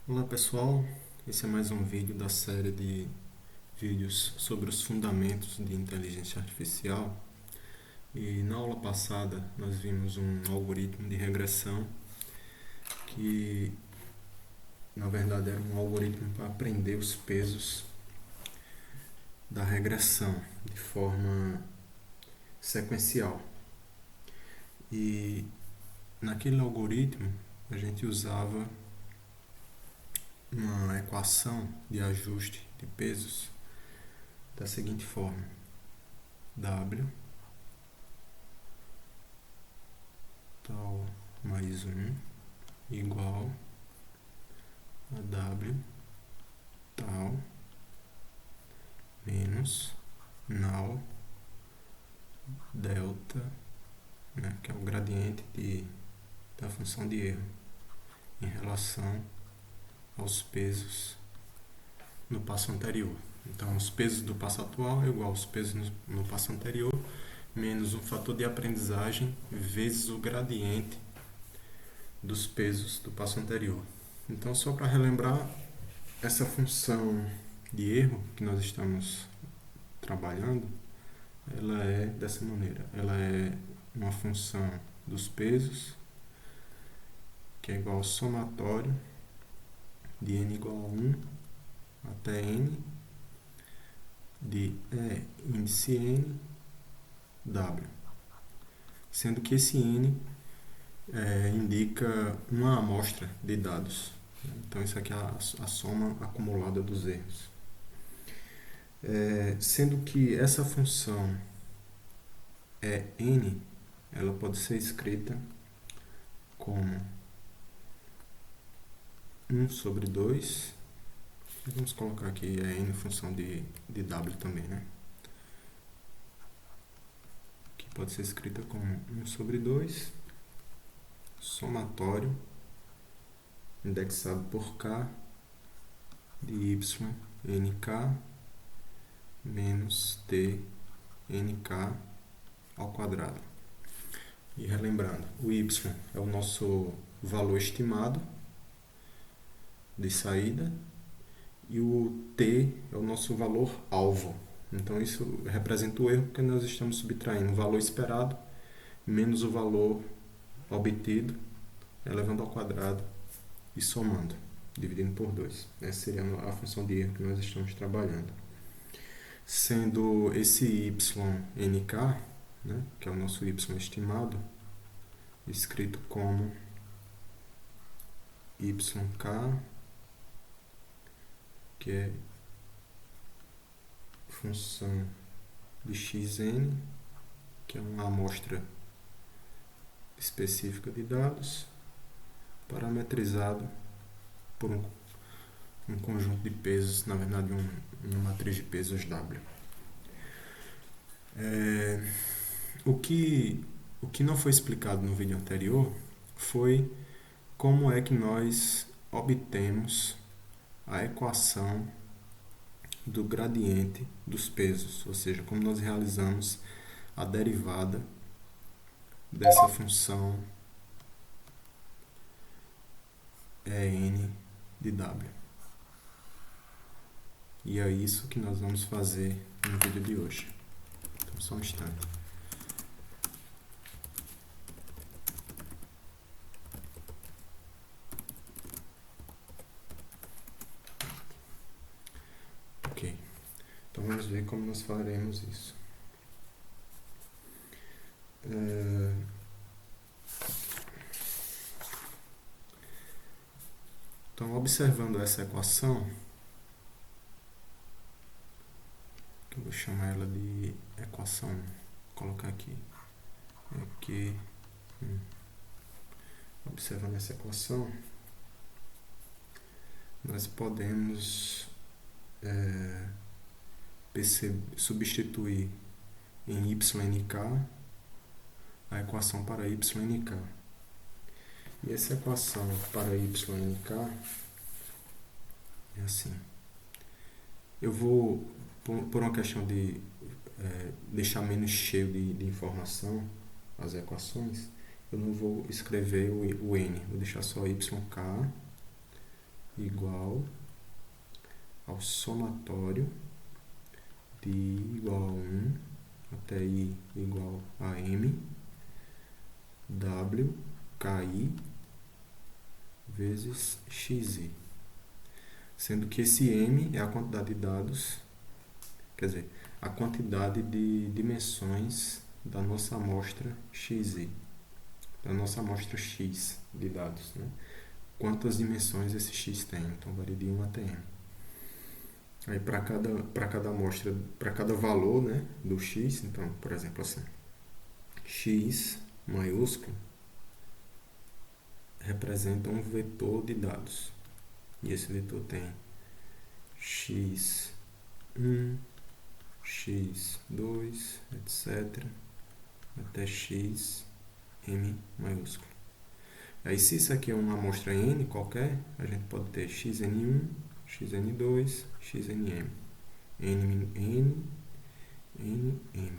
Olá pessoal, esse é mais um vídeo da série de vídeos sobre os fundamentos de inteligência artificial. E na aula passada nós vimos um algoritmo de regressão que na verdade era um algoritmo para aprender os pesos da regressão de forma sequencial. E naquele algoritmo a gente usava uma equação de ajuste de pesos da seguinte forma: W tal mais igual a W tal menos null delta, né, que é o gradiente da função de erro em relação aos pesos no passo anterior. Então, os pesos do passo atual é igual aos pesos no passo anterior, menos um fator de aprendizagem vezes o gradiente dos pesos do passo anterior. Então, só para relembrar, essa função de erro que nós estamos trabalhando, ela é dessa maneira. Ela é uma função dos pesos, que é igual ao somatório de n igual a 1 até n de índice n w, sendo que esse n indica uma amostra de dados. Então isso aqui é a soma acumulada dos erros. Sendo que essa função é n, ela pode ser escrita como 1 sobre 2, vamos colocar aqui n função de w também, né? Que pode ser escrita como 1 sobre 2, somatório, indexado por k, de y nk menos t nk ao quadrado. E relembrando, o y é o nosso valor estimado de saída e o t é o nosso valor alvo. Então isso representa o erro porque nós estamos subtraindo o valor esperado menos o valor obtido, elevando ao quadrado e somando, dividindo por 2. Essa seria a função de erro que nós estamos trabalhando. Sendo esse nk, né, que é o nosso y estimado, escrito como yk, que é função de xn, que é uma amostra específica de dados, parametrizado por um conjunto de pesos, na verdade uma matriz de pesos W. O que não foi explicado no vídeo anterior foi como é que nós obtemos a equação do gradiente dos pesos, ou seja, como nós realizamos a derivada dessa função n de w. E é isso que nós vamos fazer no vídeo de hoje. Então, só um instante. Ok. Então vamos ver como nós faremos isso. Então, observando essa equação, que eu vou chamar ela de equação, vou colocar aqui, observando essa equação, nós podemos substituir em yNk a equação para yNk. E essa equação para yNk é assim. Eu vou, por uma questão de deixar menos cheio de informação as equações, eu não vou escrever o n, vou deixar só yk igual ao somatório de I igual a 1 até I igual a M, W, KI, vezes XI. Sendo que esse M é a quantidade de dados, quer dizer, a quantidade de dimensões da nossa amostra XI, da nossa amostra X de dados, né? Quantas dimensões esse X tem, então varia de 1 até M. Aí para cada amostra, para cada valor, né, do X, então, por exemplo, assim, X maiúsculo representa um vetor de dados. E esse vetor tem X1, X2, etc. até X, M maiúsculo. Aí se isso aqui é uma amostra N qualquer, a gente pode ter XN1, XN2, XNM. N, N, N, M.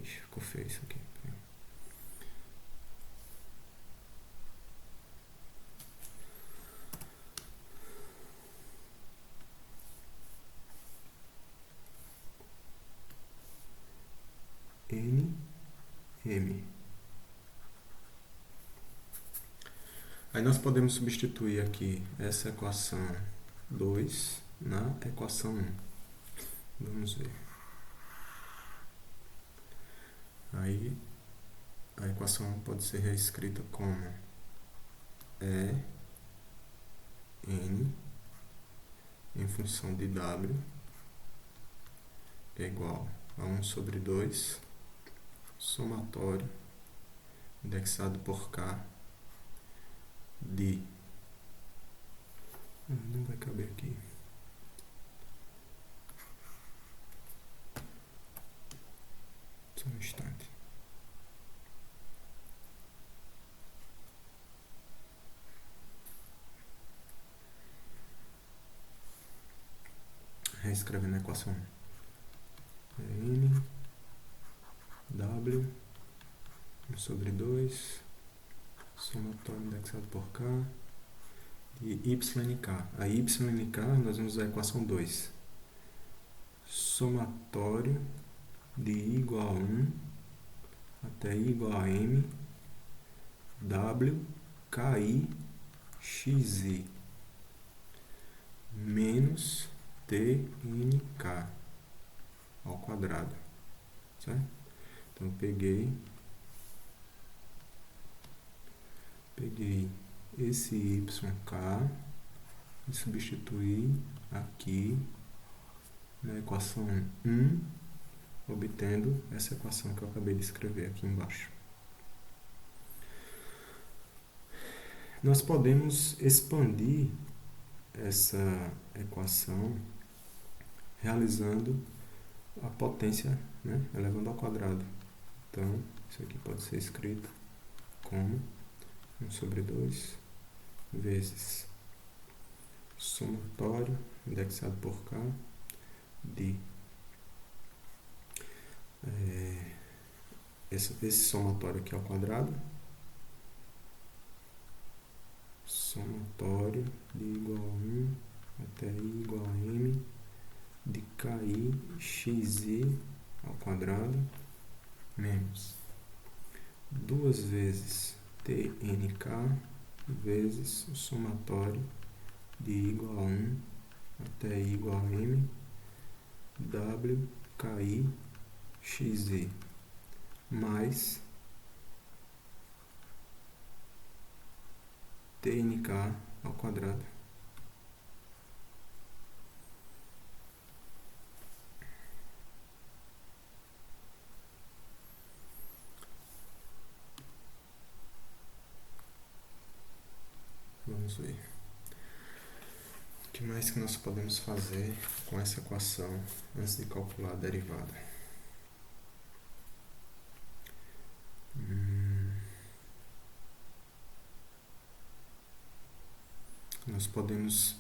Ixi, ficou feio isso aqui. N, M. Aí nós podemos substituir aqui essa equação 2 na equação 1. Vamos ver. Aí a equação 1 pode ser reescrita como E N em função de W é igual a 1 sobre 2 somatório indexado por K de... Não vai caber aqui. Só um instante. Reescrevendo a equação 1. N W 1 sobre 2 somatório indexado por K de Y em K. A Y em K nós vamos usar a equação 2. Somatório de I igual a 1 até I igual a M W KI XI menos TNK ao quadrado, certo? Então peguei esse YK e substituí aqui na equação 1, obtendo essa equação que eu acabei de escrever aqui embaixo. Nós podemos expandir essa equação realizando a potência, né, elevando ao quadrado. Então, isso aqui pode ser escrito como 1 sobre 2 vezes somatório indexado por K de esse somatório aqui ao quadrado, somatório de I igual a 1 até I igual a M de KI XI ao quadrado menos 2 vezes TNK vezes o somatório de I igual a 1 até I igual a M W KI XI mais TNK ao quadrado. Vamos ver. O que mais que nós podemos fazer com essa equação antes de calcular a derivada? Nós podemos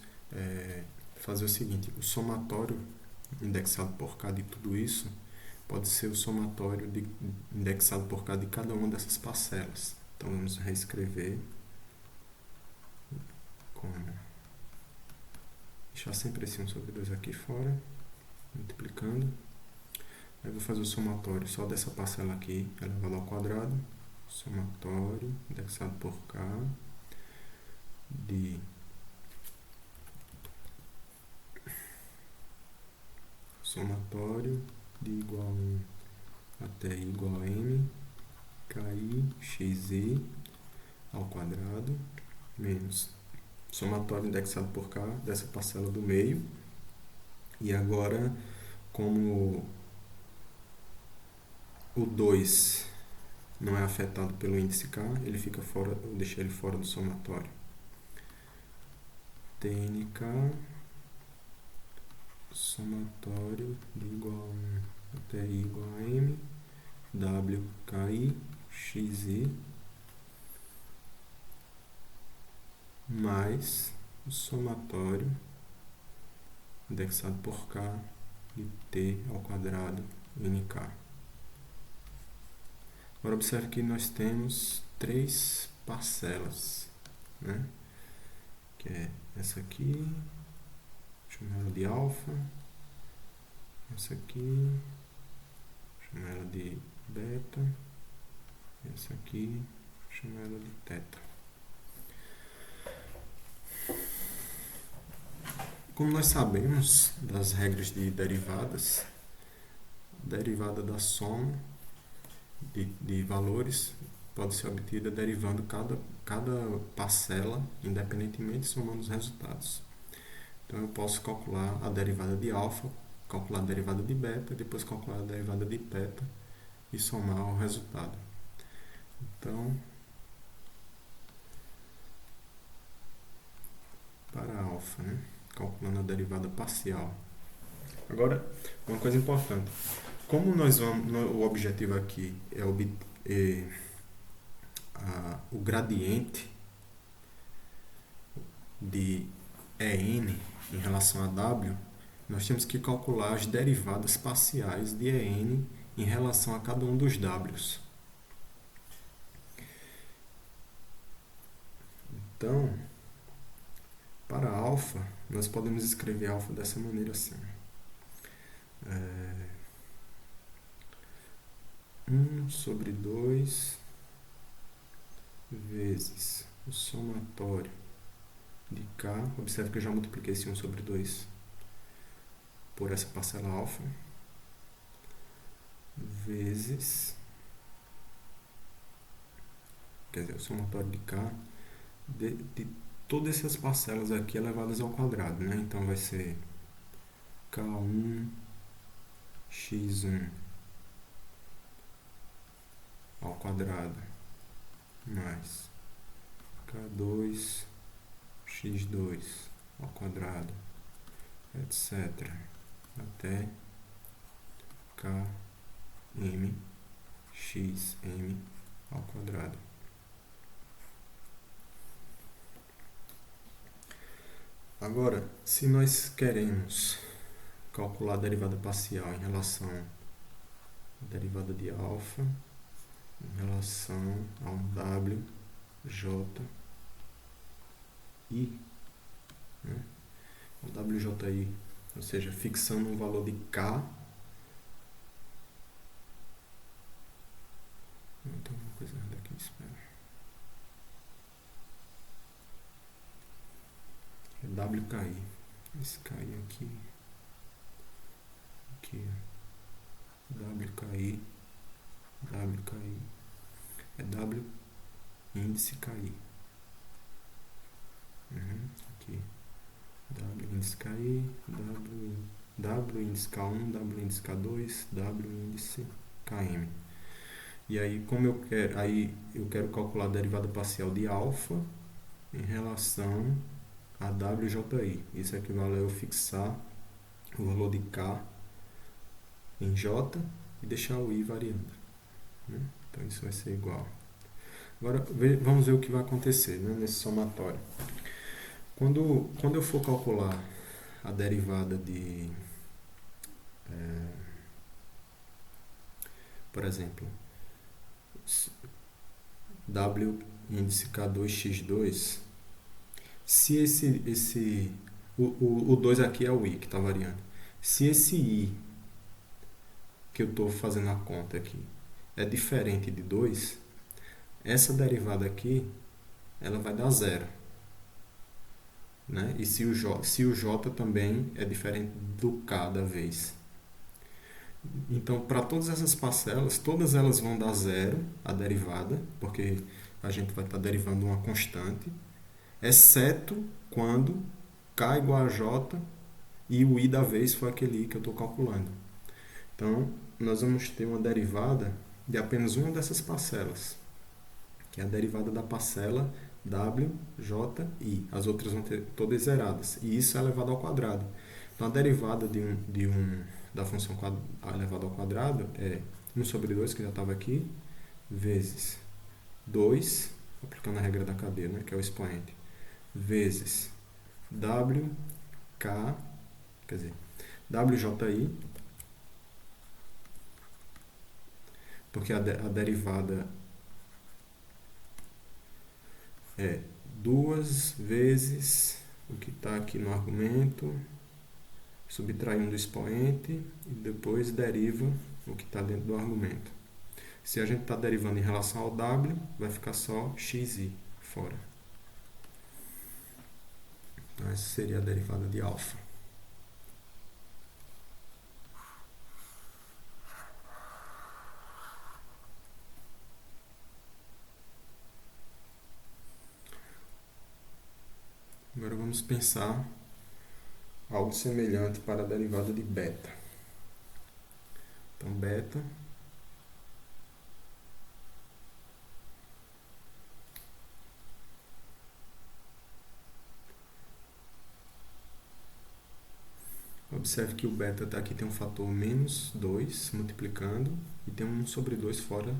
fazer o seguinte: o somatório indexado por K de tudo isso pode ser o somatório indexado por K de cada uma dessas parcelas. Então vamos reescrever como deixar sempre esse 1 sobre 2 aqui fora, multiplicando. Aí vou fazer o somatório só dessa parcela aqui, elevado ao quadrado. Somatório indexado por k de somatório de igual a 1 até i igual a m, ki xi ao quadrado, menos somatório indexado por k dessa parcela do meio. E agora, como o 2 não é afetado pelo índice k, ele fica fora, eu deixei ele fora do somatório. Tnk somatório de igual a 1 até i igual a m, wki xi mais o somatório indexado por k de t ao quadrado nk. Agora observe que nós temos 3 parcelas, né? Que é essa aqui, chama ela de alfa, essa aqui, chama ela de beta, essa aqui, chama ela de teta. Como nós sabemos das regras de derivadas, a derivada da soma de valores pode ser obtida derivando cada parcela independentemente, somando os resultados. Então eu posso calcular a derivada de alfa, calcular a derivada de beta, depois calcular a derivada de teta e somar o resultado. Então, para alfa, né? Calculando a derivada parcial. Agora, uma coisa importante. Como o objetivo aqui é obter o gradiente de EN em relação a W, nós temos que calcular as derivadas parciais de EN em relação a cada um dos Ws. Então, para alfa, nós podemos escrever alfa dessa maneira assim. 1 sobre 2 vezes o somatório de k, observe que eu já multipliquei esse 1 sobre 2 por essa parcela alfa, vezes, quer dizer, o somatório de k de todas essas parcelas aqui elevadas ao quadrado, né? Então vai ser k1 x1 ao quadrado mais k2 x2 ao quadrado, etc. até km xm ao quadrado. Agora, se nós queremos calcular a derivada parcial em relação à derivada de alfa, em relação a um w, j, i, né? O WJI, ou seja, fixando um valor de k. Não, tem alguma coisa errada aqui, espera. É WKI. Esse KI aqui. Aqui, WKI. WKI. É W índice KI. Aqui. W índice KI, W índice K1, W índice K2, W índice KM. E aí, como eu quero calcular a derivada parcial de alfa em relação a WJI. Isso equivale a eu fixar o valor de K em J e deixar o I variando, né? Então isso vai ser igual. Agora vamos ver o que vai acontecer, né, nesse somatório. Quando eu for calcular a derivada de, por exemplo, W índice K2 x2, se O 2 aqui é o i que está variando. Se esse i que eu estou fazendo a conta aqui é diferente de 2, essa derivada aqui ela vai dar zero. Né? E se o j também é diferente do k da vez. Então, para todas essas parcelas, todas elas vão dar zero, a derivada, porque a gente vai estar derivando uma constante, exceto quando k igual a j e o i da vez foi aquele i que eu estou calculando. Então, nós vamos ter uma derivada de apenas uma dessas parcelas, que é a derivada da parcela w, j, i. As outras vão ter todas zeradas. E isso é elevado ao quadrado. Então, a derivada da função elevada ao quadrado é 1 sobre 2, que já estava aqui, vezes 2, aplicando a regra da cadeia, né, que é o expoente, vezes w, k, quer dizer, wji, porque a derivada é 2 vezes o que está aqui no argumento, subtrai 1 do expoente e depois deriva o que está dentro do argumento. Se a gente está derivando em relação ao w, vai ficar só xi fora. Então, essa seria a derivada de alfa. Agora vamos pensar algo semelhante para a derivada de beta. Então, beta observe que o beta tá aqui tem um fator menos 2 multiplicando e tem um 1 sobre 2 fora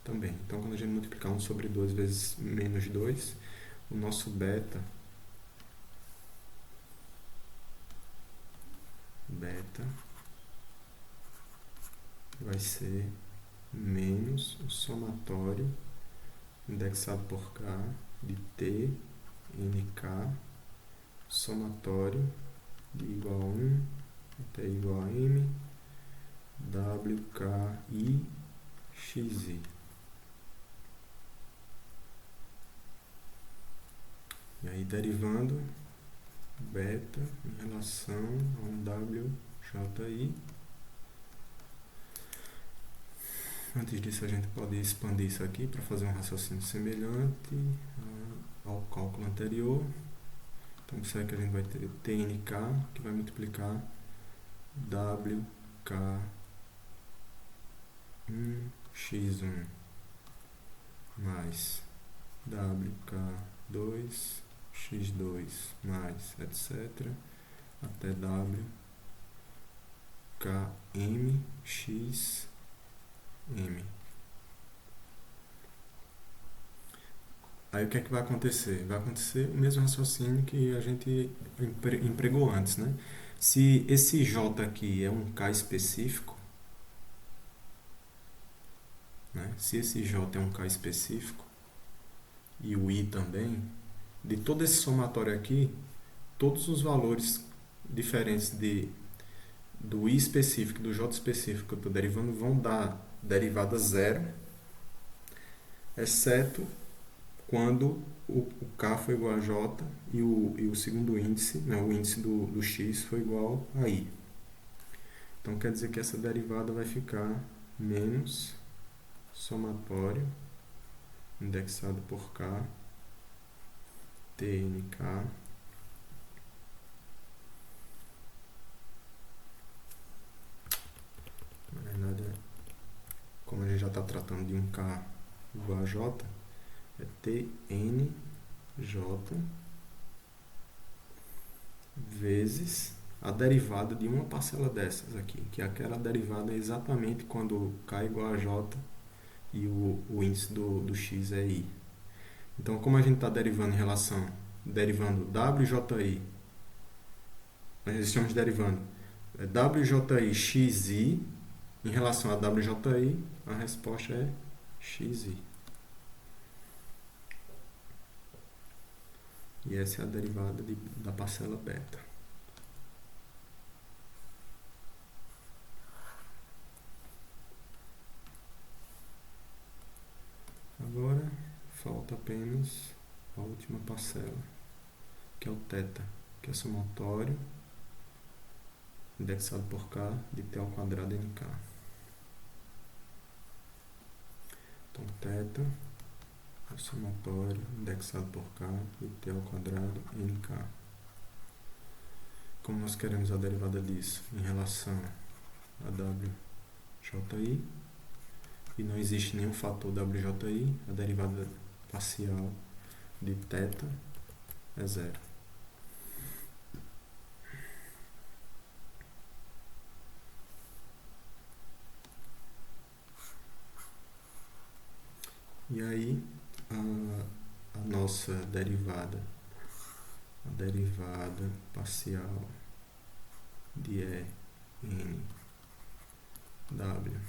também. Então, quando a gente multiplicar 1 sobre 2 vezes menos 2, o nosso beta vai ser menos o somatório indexado por k de t, nk, somatório de igual a 1 até igual a m, wki, xi. E aí, derivando beta em relação a um wji. Antes disso, a gente pode expandir isso aqui para fazer um raciocínio semelhante ao cálculo anterior. Então, observe que a gente vai ter tnk, que vai multiplicar wk1x1 mais wk2x2 mais etc. até wkmx m. Aí o que é que vai acontecer? Vai acontecer o mesmo raciocínio que a gente empregou antes, né? Se esse J aqui é um K específico, né? Se esse J é um K específico e o I também, de todo esse somatório aqui, todos os valores diferentes do I específico e do J específico que eu estou derivando vão dar derivada zero, exceto quando o K foi igual a J e o segundo índice, né, o índice do X foi igual a I. Então, quer dizer que essa derivada vai ficar menos somatório indexado por K, TNK, na verdade, como a gente já está tratando de um K igual a J, é TNJ vezes a derivada de uma parcela dessas aqui, que é aquela derivada exatamente quando K é igual a J e o índice do X é I. Então, como a gente está derivando WJI, nós estamos derivando WJI XI em relação a WJI, a resposta é XI. E essa é a derivada da parcela beta. Agora falta apenas a última parcela, que é o θ, que é somatório indexado por k de t ao quadrado nk. Então, θ é o somatório indexado por k de t ao quadrado nk. Como nós queremos a derivada disso em relação a WJI, e não existe nenhum fator WJI, a derivada parcial de θ é zero. E aí, a nossa derivada, a derivada parcial de EN W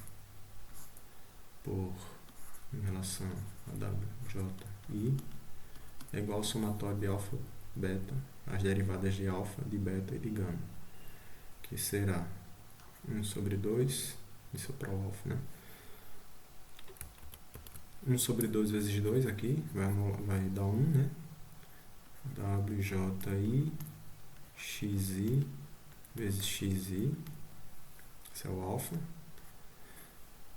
em relação a WJI é igual ao somatório de alfa, beta, as derivadas de alfa, de beta e de gama, que será 1 sobre 2, isso é para o alfa, né? 1 sobre 2 vezes 2 aqui, vai dar 1, né? WJI, XI, vezes XI, esse é o alfa.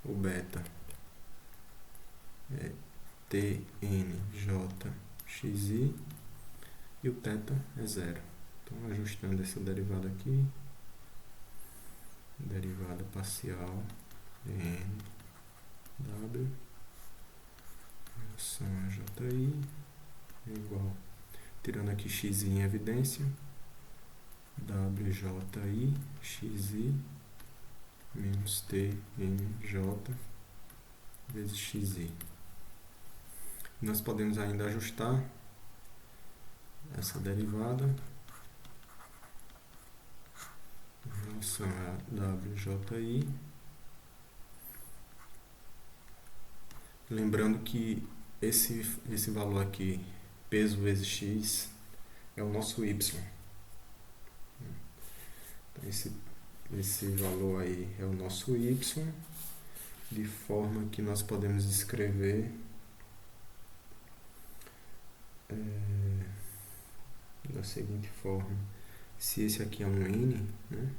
O beta é TNJXI e o θ é zero. Então, ajustando essa derivada aqui, derivada parcial de NW relação a JI é igual, tirando aqui XI em evidência, WJI XI menos TNJ vezes XI. Nós podemos ainda ajustar essa derivada em relação a WJI, lembrando que esse valor aqui, peso vezes x, é o nosso y. Então, esse valor aí é o nosso y, de forma que nós podemos escrever da seguinte forma: se esse aqui é um n, né,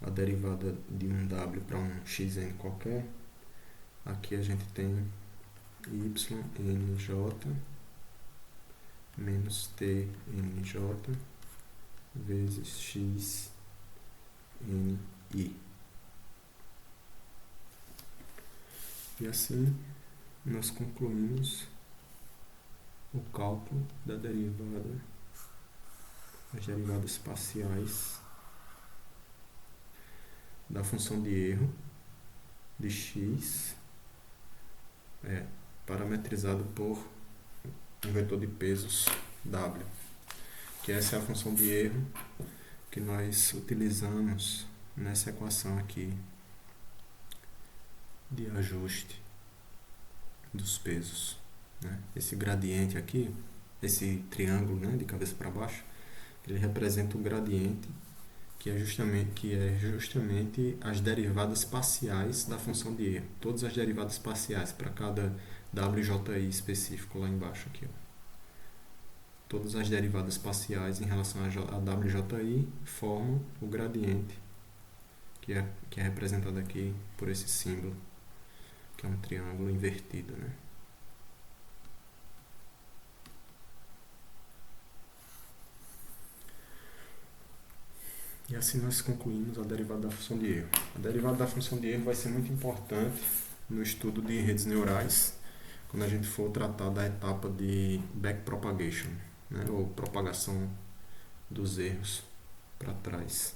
a derivada de um w para um xn qualquer, aqui a gente tem YNJ menos TNJ vezes XNI. E assim nós concluímos o cálculo da derivada, as derivadas parciais da função de erro de x parametrizado por um vetor de pesos W, que essa é a função de erro que nós utilizamos nessa equação aqui de ajuste dos pesos, né? Esse gradiente aqui, esse triângulo, né, de cabeça para baixo, ele representa o gradiente que é justamente as derivadas parciais da função de erro. Todas as derivadas parciais para cada WJI específico lá embaixo aqui, ó. Todas as derivadas parciais em relação a WJI formam o gradiente que é representado aqui por esse símbolo, que é um triângulo invertido, né? E assim nós concluímos a derivada da função de erro. A derivada da função de erro vai ser muito importante no estudo de redes neurais, quando a gente for tratar da etapa de backpropagation, né, ou propagação dos erros para trás.